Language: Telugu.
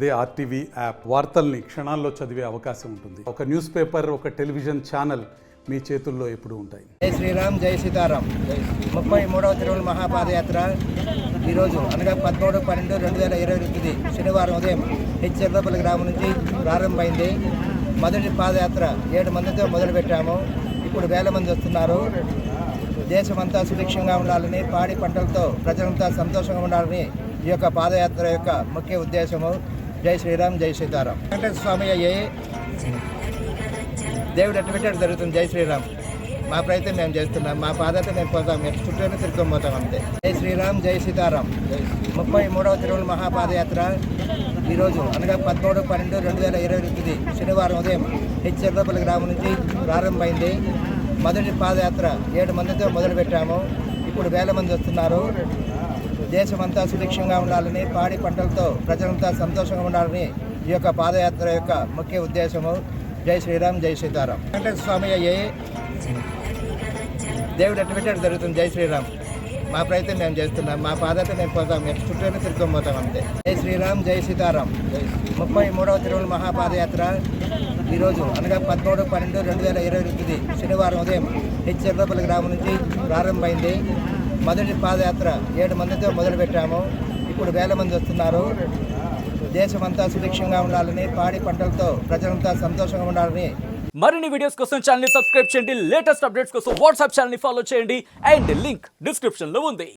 అదే ఆర్టీవీ యాప్ వార్తల్ని క్షణాల్లో చదివే అవకాశం ఉంటుంది. ఒక న్యూస్ పేపర్, ఒక టెలివిజన్ ఛానల్ మీ చేతుల్లో ఎప్పుడూ ఉంటాయి. జై శ్రీరామ్, జై సీతారాం. 33వ తిరుమల మహాపాదయాత్ర ఈరోజు అనగా 13/12/2022 శనివారం ఉదయం హెచ్చెర్లపల్లి గ్రామం నుంచి ప్రారంభమైంది. మొదటి పాదయాత్ర 7 మందితో మొదలుపెట్టాము. ఇప్పుడు వేల మంది వస్తున్నారు. దేశమంతా సుభిక్షంగా ఉండాలని, పాడి పంటలతో ప్రజలంతా సంతోషంగా ఉండాలని ఈ యొక్క పాదయాత్ర యొక్క ముఖ్య ఉద్దేశము. జై శ్రీరామ్, జై సీతారాం. వెంకటేశ్వర స్వామి అయ్యి దేవుడు ఎట్టు పెట్టాడు జరుగుతుంది. జై శ్రీరామ్. మా ప్రయత్నం మేము చేస్తున్నాం. మా పాదయాత్ర మేము పోతాం, మేము చుట్టూనే తిరుగుకొని పోతాం అంతే. జై శ్రీరామ్, జై సీతారాం. 33వ తిరుమల మహాపాదయాత్ర ఈరోజు అనగా 13/12/2022 శనివారం ఉదయం హెచ్చెర్లపల్లి గ్రామం నుంచి ప్రారంభమైంది. మొదటి పాదయాత్ర 7 మందితో మొదలుపెట్టాము. ఇప్పుడు వేల మంది వస్తున్నారు. దేశమంతా సుభిక్షంగా ఉండాలని, పాడి పంటలతో ప్రజలంతా సంతోషంగా ఉండాలని ఈ యొక్క పాదయాత్ర యొక్క ముఖ్య ఉద్దేశము. జై శ్రీరామ్, జై సీతారాం. వెంకటేశ్వర స్వామి అయ్యి దేవుడు ఎట్టు పెట్టాడు జరుగుతుంది. జై శ్రీరామ్. మా ప్రయత్నం మేము చేస్తున్నాం. మా పాదయాత్ర మేము పోతాం, మేము చుట్టూనే తిరుగుకొని పోతాం అంతే. జై శ్రీరామ్, జై సీతారాం. 33వ తిరుమల మహాపాదయాత్ర ఈరోజు అనగా 13/12/2022 శనివారం ఉదయం హెచ్చెర్లపల్లి గ్రామం నుంచి ప్రారంభమైంది. మొదటి పాదయాత్ర 7 మందితో మొదలుపెట్టాము. ఇప్పుడు వేల మంది వస్తున్నారు. దేశమంతా సుభిక్షంగా ఉండాలని, పాడి పంటలతో ప్రజలంతా సంతోషంగా ఉండాలని. మరిన్ని వీడియోస్ కోసం ఛానల్ ని సబ్స్క్రైబ్ చేయండి. లేటెస్ట్ అప్డేట్స్ కోసం వాట్సాప్ ఛానల్ ని ఫాలో చేయండి. అండ్ లింక్ డిస్క్రిప్షన్ లో ఉంది.